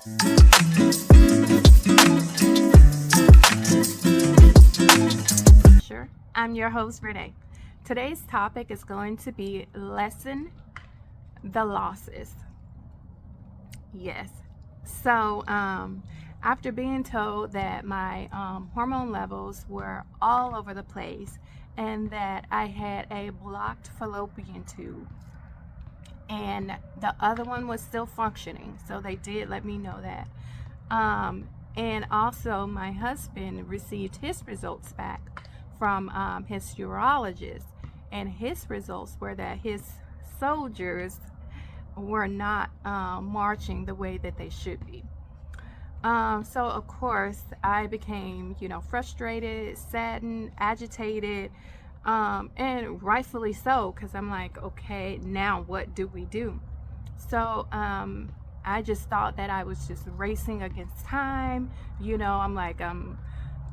Sure. I'm your host, Renee. Today's topic is going to be lessen the losses. Yes. So, after being told that my hormone levels were all over the place and that I had a blocked fallopian tube and the other one was still functioning, so they did let me know that. And also, my husband received his results back from his urologist, and his results were that his soldiers were not marching the way that they should be. So of course I became, frustrated, saddened, agitated, and rightfully so, because I'm like, okay, now what do we do? So I just thought that I was just racing against time. I'm like, I'm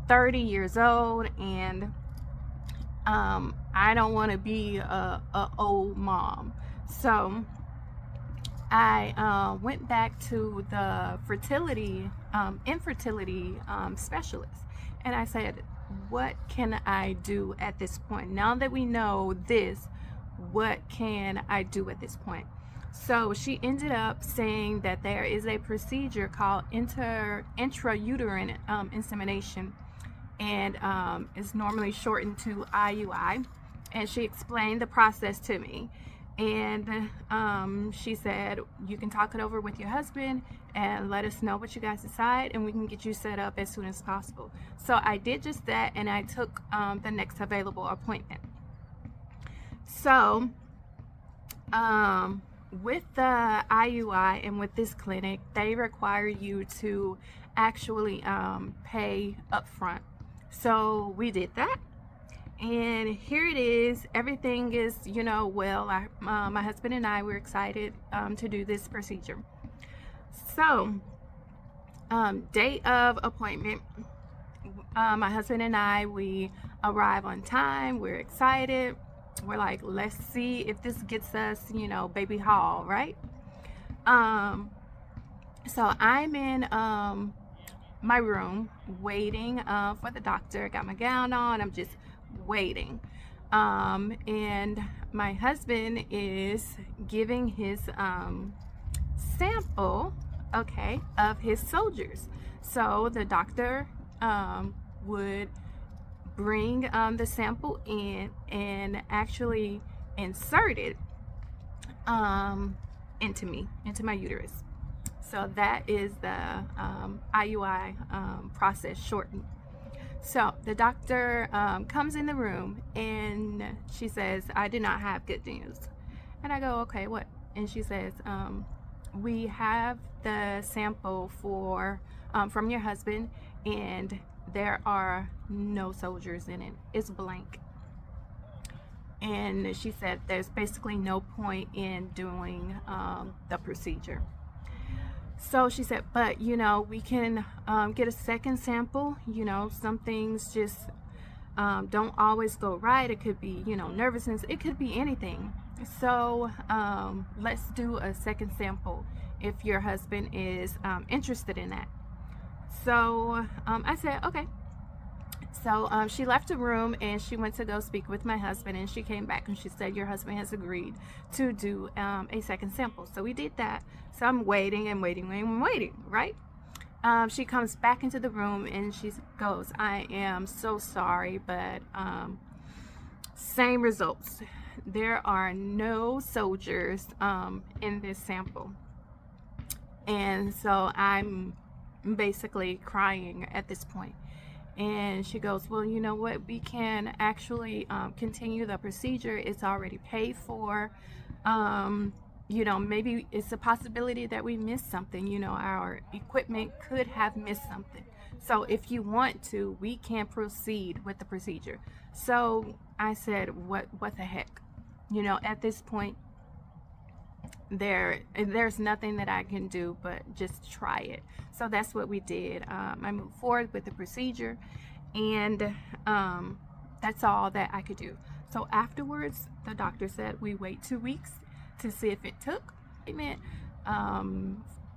30 years old, and I don't want to be a old mom. So I went back to the infertility specialist, and I said, what can I do at this point? Now that we know this, what can I do at this point? So she ended up saying that there is a procedure called intrauterine insemination, and it's normally shortened to IUI. And she explained the process to me. And she said, you can talk it over with your husband and let us know what you guys decide, and we can get you set up as soon as possible. So I did just that, and I took the next available appointment. So with the IUI and with this clinic, they require you to actually pay upfront. So we did that. And here it is. Everything is, well. My husband and I were excited to do this procedure. So, date of appointment. My husband and I, we arrive on time. We're excited. We're like, let's see if this gets us, baby haul, right? So I'm in my room waiting for the doctor. Got my gown on. I'm just waiting, and my husband is giving his sample, okay, of his soldiers. So the doctor would bring the sample in and actually insert it into my uterus. So that is the IUI process shortened. So the doctor comes in the room, and she says, I do not have good news. And I go, okay, what? And she says, we have the sample from your husband, and there are no soldiers in it. It's blank. And she said there's basically no point in doing the procedure. So she said, but we can get a second sample. Some things just don't always go right. It could be, nervousness. It could be anything. So let's do a second sample if your husband is interested in that. So I said, okay. So she left the room, and she went to go speak with my husband, and she came back and she said, your husband has agreed to do a second sample. So we did that. So I'm waiting and waiting and waiting, right? She comes back into the room, and she goes, I am so sorry, but same results. There are no soldiers in this sample. And so I'm basically crying at this point. And she goes, well, you know what? We can actually continue the procedure. It's already paid for. Maybe it's a possibility that we missed something. Our equipment could have missed something. So if you want to, we can proceed with the procedure. So I said, what the heck? At this point, there's nothing that I can do but just try it. So that's what we did. I moved forward with the procedure, and that's all that I could do. So afterwards, the doctor said we wait 2 weeks to see if it took treatment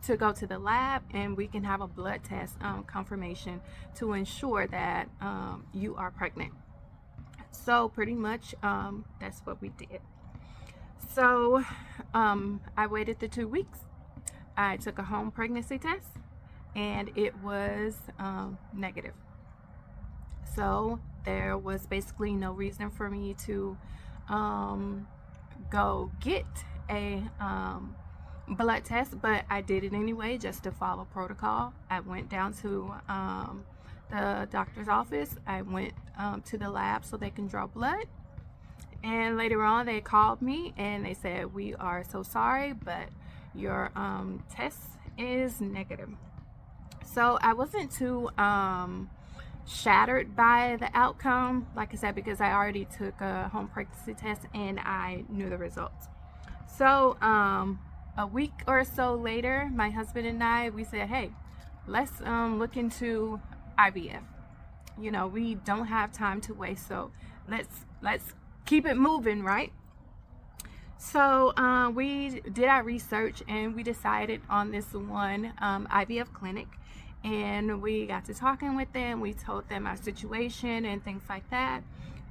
to go to the lab and we can have a blood test confirmation to ensure that you are pregnant. So pretty much that's what we did. So I waited the 2 weeks. I took a home pregnancy test and it was negative. So there was basically no reason for me to go get a blood test, but I did it anyway just to follow protocol. I went down to the doctor's office. I went to the lab so they can draw blood. And later on, they called me and they said, "We are so sorry, but your test is negative." So I wasn't too shattered by the outcome, like I said, because I already took a home pregnancy test and I knew the results. So a week or so later, my husband and I, we said, "Hey, let's look into IVF. You know, we don't have time to waste, so let's keep it moving, right?" So we did our research and we decided on this one IVF clinic, and we got to talking with them. We told them our situation and things like that,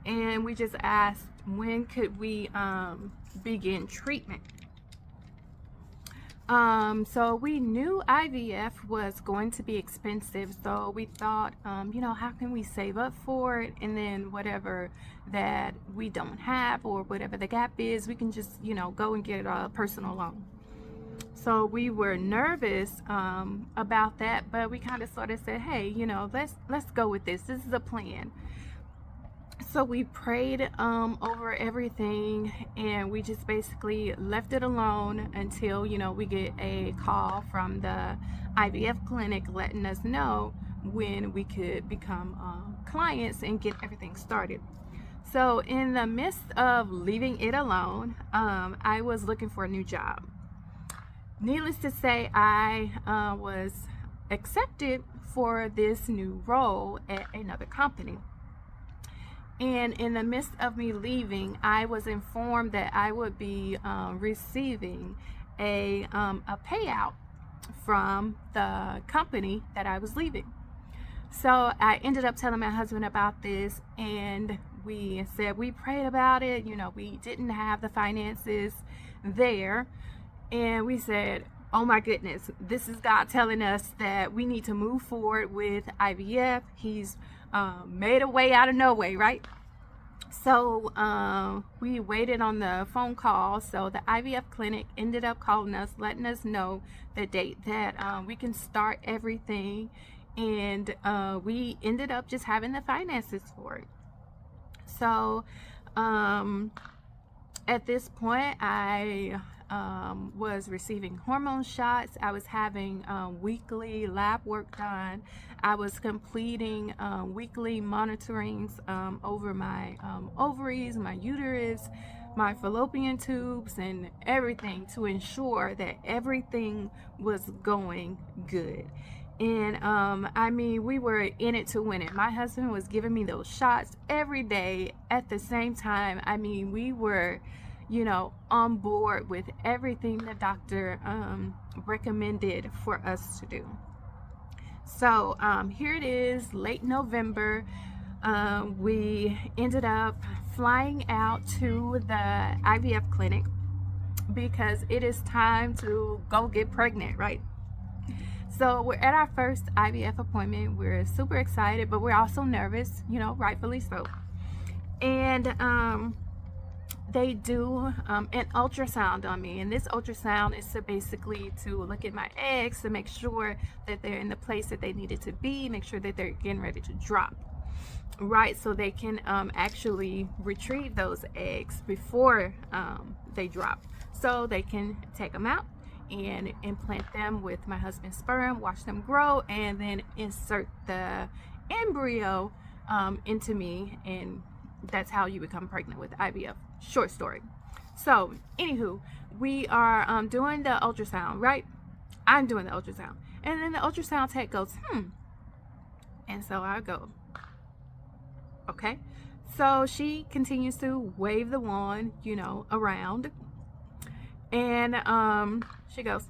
and we just asked when could we begin treatment. So we knew IVF was going to be expensive, so we thought, you know, how can we save up for it, and then whatever that we don't have or whatever the gap is, we can just, you know, go and get a personal loan. So we were nervous about that, but we kind of sort of said, "Hey, you know, let's go with this. This is a plan." So we prayed over everything, and we just basically left it alone until, you know, we get a call from the IVF clinic letting us know when we could become clients and get everything started. So in the midst of leaving it alone, I was looking for a new job. Needless to say, I was accepted for this new role at another company. And in the midst of me leaving, I was informed that I would be receiving a payout from the company that I was leaving. So I ended up telling my husband about this, and we said we prayed about it. You know, we didn't have the finances there, and we said, "Oh my goodness, this is God telling us that we need to move forward with IVF. He's made a way out of no way, right?" So we waited on the phone call. So the IVF clinic ended up calling us, letting us know the date that we can start everything, and we ended up just having the finances for it. So at this point, I was receiving hormone shots. I was having weekly lab work done. I was completing weekly monitorings over my ovaries, my uterus, my fallopian tubes, and everything to ensure that everything was going good. And I mean, we were in it to win it. My husband was giving me those shots every day at the same time. I mean, we were, you know, on board with everything the doctor recommended for us to do. So here it is, late November. We ended up flying out to the IVF clinic because it is time to go get pregnant, right? So we're at our first IVF appointment. We're super excited, but we're also nervous, you know, rightfully so. And they do an ultrasound on me, and this ultrasound is basically to look at my eggs to make sure that they're in the place that they needed to be, make sure that they're getting ready to drop, right? So they can actually retrieve those eggs before they drop, so they can take them out and implant them with my husband's sperm, watch them grow, and then insert the embryo into me, and that's how you become pregnant with IVF. Short story. So anywho, we are doing the ultrasound, right? I'm doing the ultrasound, and then the ultrasound tech goes and so I go, okay. So she continues to wave the wand, you know, around, and she goes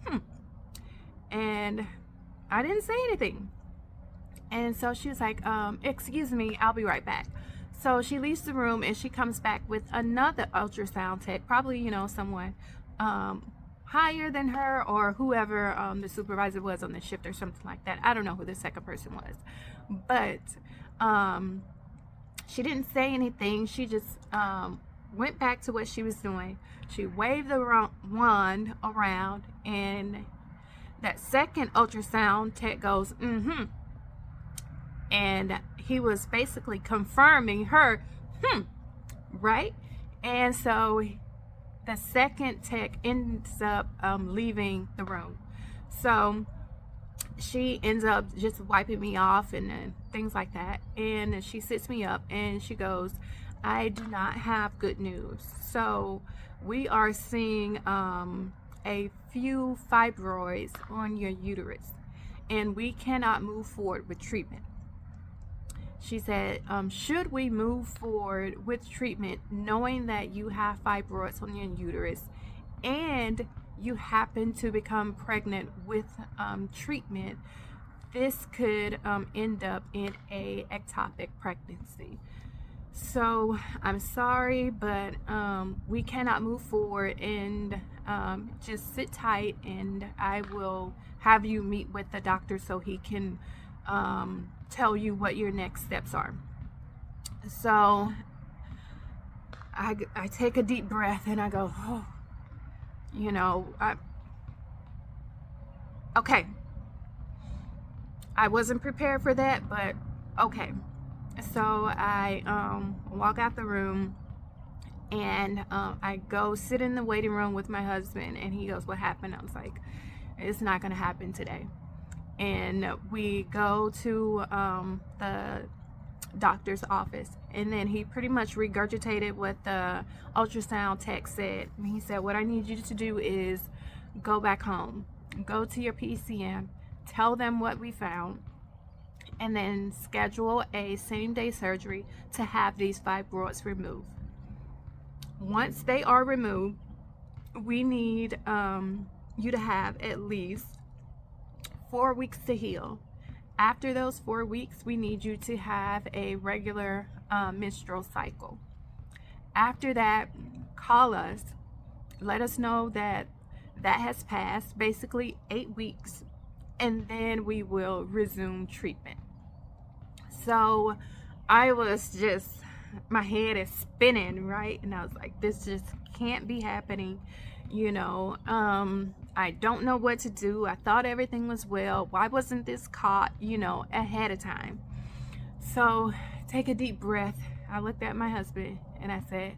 And I didn't say anything. And so she was like, excuse me, I'll be right back. So she leaves the room and she comes back with another ultrasound tech, probably, someone higher than her, or whoever the supervisor was on the shift or something like that. I don't know who the second person was. But she didn't say anything. She just went back to what she was doing. She waved the wand around, and that second ultrasound tech goes, mm-hmm. And he was basically confirming her, right? And so the second tech ends up leaving the room. So she ends up just wiping me off and things like that. And she sits me up and she goes, I do not have good news. So we are seeing a few fibroids on your uterus, and we cannot move forward with treatment. She said, should we move forward with treatment knowing that you have fibroids on your uterus and you happen to become pregnant with treatment, this could end up in a ectopic pregnancy. So I'm sorry, but we cannot move forward, and just sit tight, and I will have you meet with the doctor so he can tell you what your next steps are. So I take a deep breath and I go, oh, okay. I wasn't prepared for that, but okay. So I walk out the room, and I go sit in the waiting room with my husband, and he goes, what happened? I was like, it's not going to happen today. And we go to the doctor's office, and then he pretty much regurgitated what the ultrasound tech said. And he said, what I need you to do is go back home, go to your PCM, tell them what we found, and then schedule a same-day surgery to have these fibroids removed. Once they are removed, we need you to have at least 4 weeks to heal. After those 4 weeks, we need you to have a regular menstrual cycle. After that, call us, let us know that has passed, basically 8 weeks, and then we will resume treatment. So I was just, my head is spinning, right? And I was like, this just can't be happening. I don't know what to do. I thought everything was well. Why wasn't this caught, ahead of time? So take a deep breath. I looked at my husband and I said,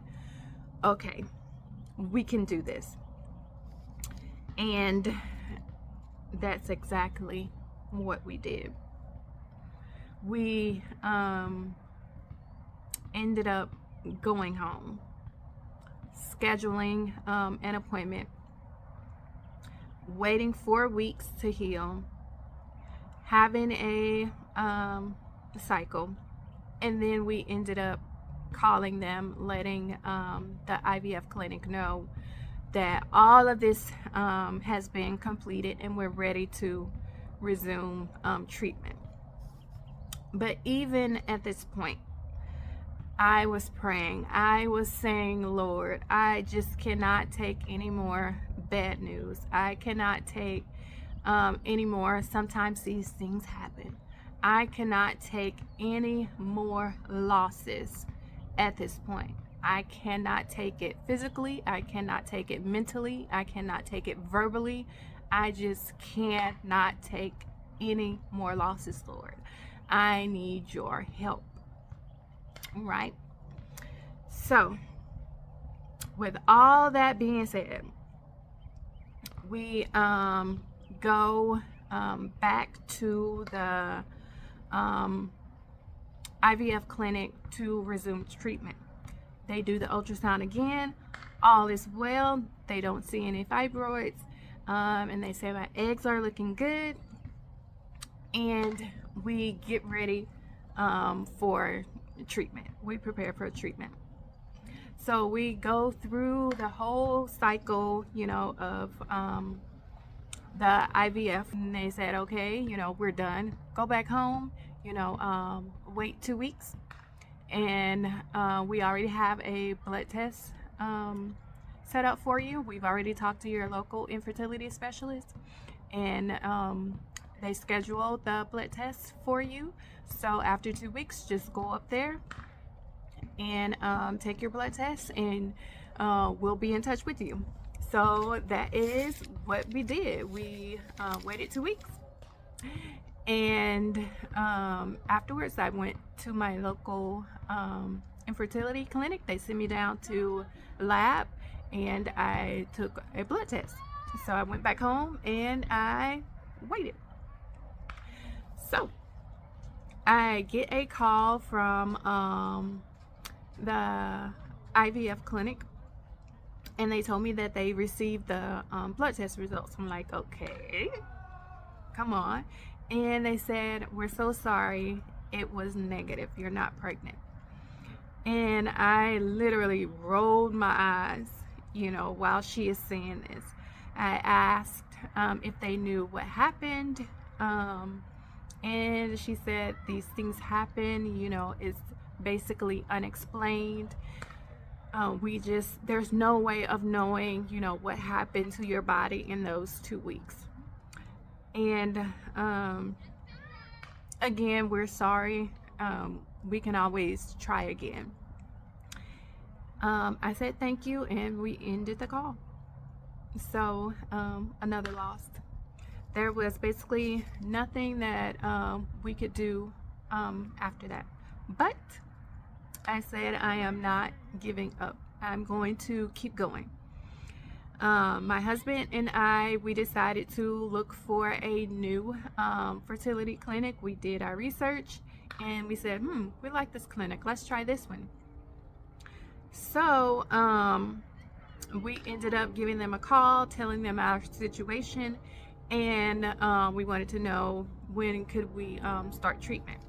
okay, we can do this. And that's exactly what we did. We ended up going home, scheduling an appointment, waiting 4 weeks to heal, having a cycle, and then we ended up calling them, letting the IVF clinic know that all of this has been completed and we're ready to resume treatment. But even at this point, I was praying. I was saying, Lord, I just cannot take any more bad news. I cannot take any more. Sometimes these things happen. I cannot take any more losses at this point. I cannot take it physically. I cannot take it mentally. I cannot take it verbally. I just cannot take any more losses, Lord. I need your help. Right? So, with all that being said, we go back to the IVF clinic to resume treatment. They do the ultrasound again. All is well. They don't see any fibroids. And they say my eggs are looking good. And we get ready for treatment. We prepare for treatment. So we go through the whole cycle, of the IVF, and they said, okay, we're done. Go back home, wait 2 weeks. And we already have a blood test set up for you. We've already talked to your local infertility specialist, and they scheduled the blood test for you. So after 2 weeks, just go up there and take your blood test, and we'll be in touch with you. So that is what we did. We waited 2 weeks, and afterwards I went to my local infertility clinic. They sent me down to lab, and I took a blood test. So I went back home and I waited. So I get a call from the IVF clinic, and they told me that they received the blood test results. I'm like, okay, come on. And they said, we're so sorry, it was negative, you're not pregnant. And I literally rolled my eyes, while she is saying this. I asked if they knew what happened, and she said these things happen, it's basically unexplained. There's no way of knowing, what happened to your body in those 2 weeks. And again, we're sorry. We can always try again. I said thank you, and we ended the call. So another loss. There was basically nothing that we could do after that. But I said I am not giving up. I'm going to keep going. My husband and I, we decided to look for a new fertility clinic. We did our research, and we said, we like this clinic. Let's try this one. So we ended up giving them a call, telling them our situation, and we wanted to know when could we start treatment.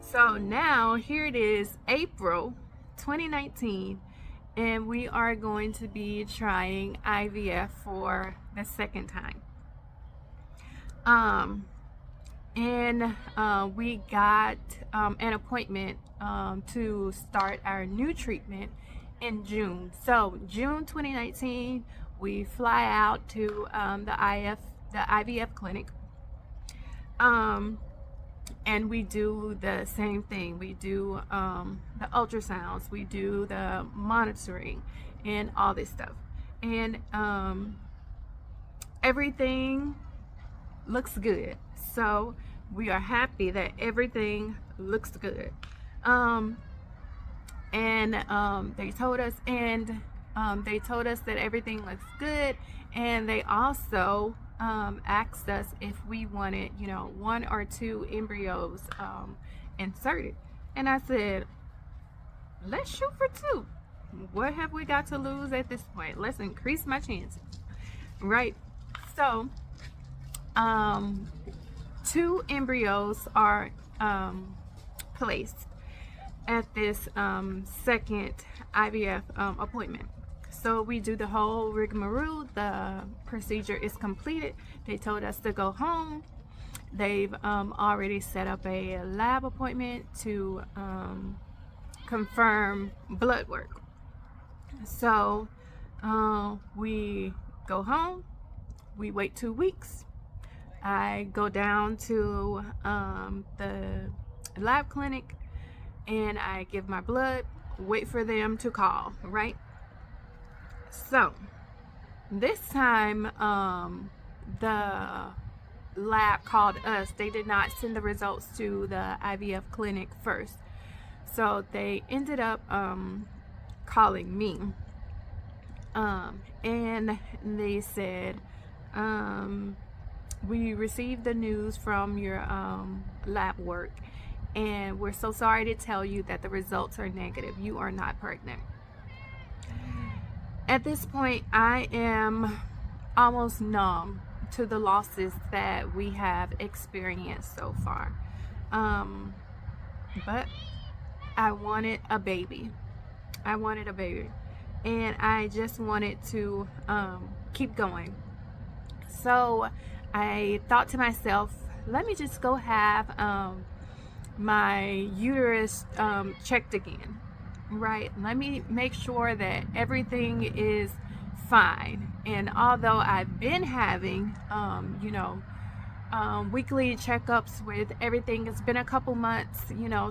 So now here it is, April 2019, and we are going to be trying IVF for the second time. And we got an appointment to start our new treatment in June. So June 2019, we fly out to the IVF clinic. And we do the same thing. We do the ultrasounds, we do the monitoring, and all this stuff. And everything looks good. So we are happy that everything looks good. They told us, that everything looks good, and they also asked us if we wanted, 1 or 2 embryos inserted. And I said, let's shoot for 2. What have we got to lose at this point? Let's increase my chances, right? So 2 embryos are placed at this second IVF appointment. So we do the whole rigmarole. The procedure is completed. They told us to go home. They've already set up a lab appointment to confirm blood work. So we go home. We wait 2 weeks. I go down to the lab clinic, and I give my blood, wait for them to call, right? So this time the lab called us. They did not send the results to the IVF clinic first. So they ended up calling me, and they said, we received the news from your lab work, and we're so sorry to tell you that the results are negative. You are not pregnant. At this point, I am almost numb to the losses that we have experienced so far. But I wanted a baby. And I just wanted to keep going. So I thought to myself, let me just go have my uterus checked again, right? Let me make sure that everything is fine. And although I've been having, weekly checkups with everything, it's been a couple months,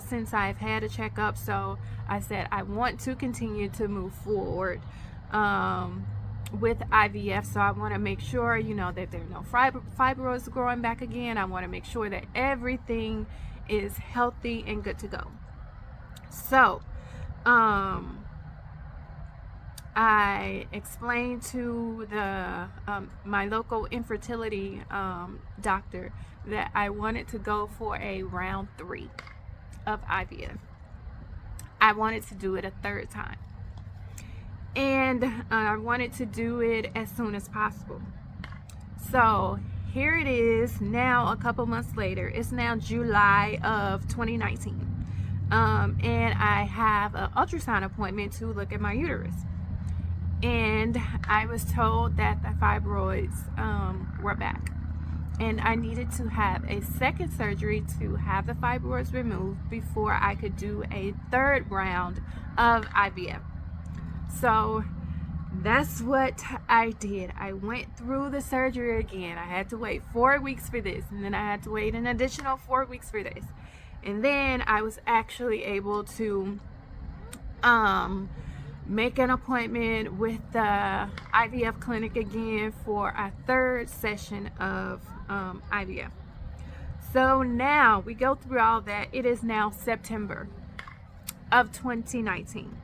since I've had a checkup. So I said I want to continue to move forward with IVF. So I want to make sure, that there are no fibroids growing back again. I want to make sure that everything is healthy and good to go. So I explained to the my local infertility doctor that I wanted to go for a round 3 of IVF. I wanted to do it a third time, and I wanted to do it as soon as possible. So here it is now, a couple months later. It's now July of 2019, and I have an ultrasound appointment to look at my uterus. And I was told that the fibroids were back, and I needed to have a second surgery to have the fibroids removed before I could do a third round of IVF. So that's what I did. I went through the surgery again. I had to wait 4 weeks for this, and then I had to wait an additional 4 weeks for this, and then I was actually able to make an appointment with the IVF clinic again for a third session of IVF. So now we go through all that. It is now September of 2019,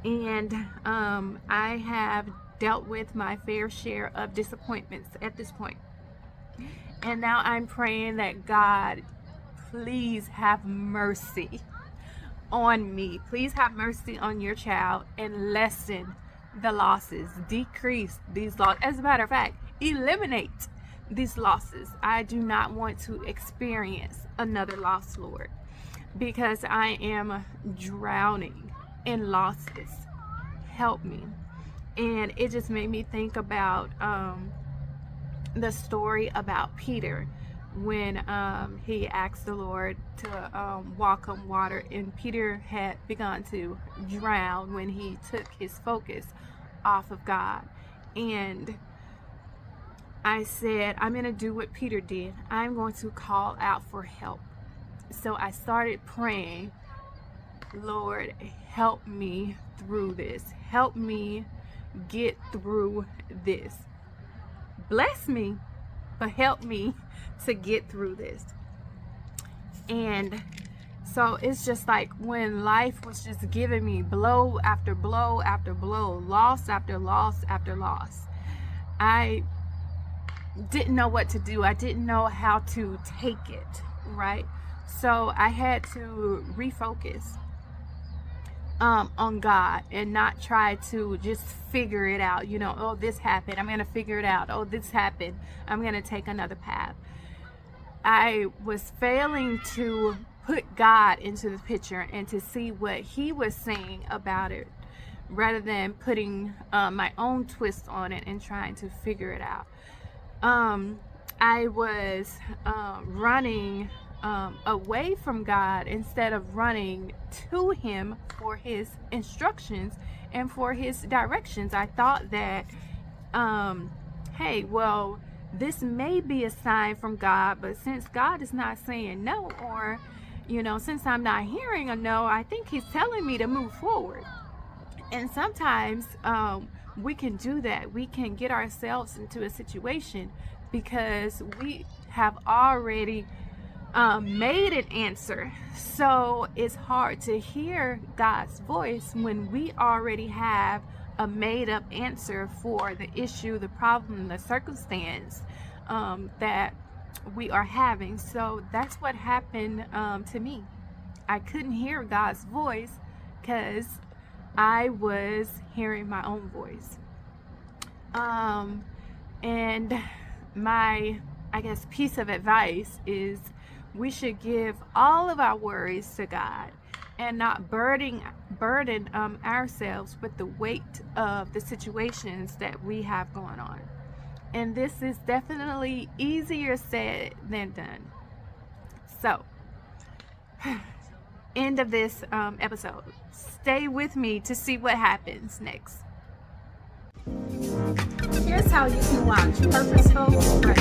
and I have dealt with my fair share of disappointments at this point. And now I'm praying that God, please have mercy on me. Please have mercy on your child and lessen the losses, decrease these losses. As a matter of fact, eliminate these losses. I do not want to experience another loss, Lord, because I am drowning in losses. Help me. And it just made me think about the story about Peter, when he asked the Lord to walk on water, and Peter had begun to drown when he took his focus off of God. And I said, I'm going to do what Peter did. I'm going to call out for help. So I started praying, Lord, help me through this. Help me get through this. Bless me, but help me to get through this. And so it's just like when life was just giving me blow after blow after blow, loss after loss after loss. I didn't know what to do. I didn't know how to take it, right? So I had to refocus on God and not try to just figure it out. Oh, this happened, I'm going to figure it out. Oh, this happened, I'm going to take another path. I was failing to put God into the picture and to see what he was saying about it, rather than putting my own twist on it and trying to figure it out. I was running away from God instead of running to him for his instructions and for his directions. I thought that, hey, well, this may be a sign from God, but since God is not saying no, or, since I'm not hearing a no, I think he's telling me to move forward. And sometimes we can do that. We can get ourselves into a situation because we have already made an answer. So it's hard to hear God's voice when we already have a made up answer for the issue, the problem, the circumstance that we are having. So that's what happened to me. I couldn't hear God's voice because I was hearing my own voice. And my, piece of advice is we should give all of our worries to God and not burden ourselves with the weight of the situations that we have going on. And this is definitely easier said than done. So, end of this episode. Stay with me to see what happens next. Here's how you can watch Purposeful for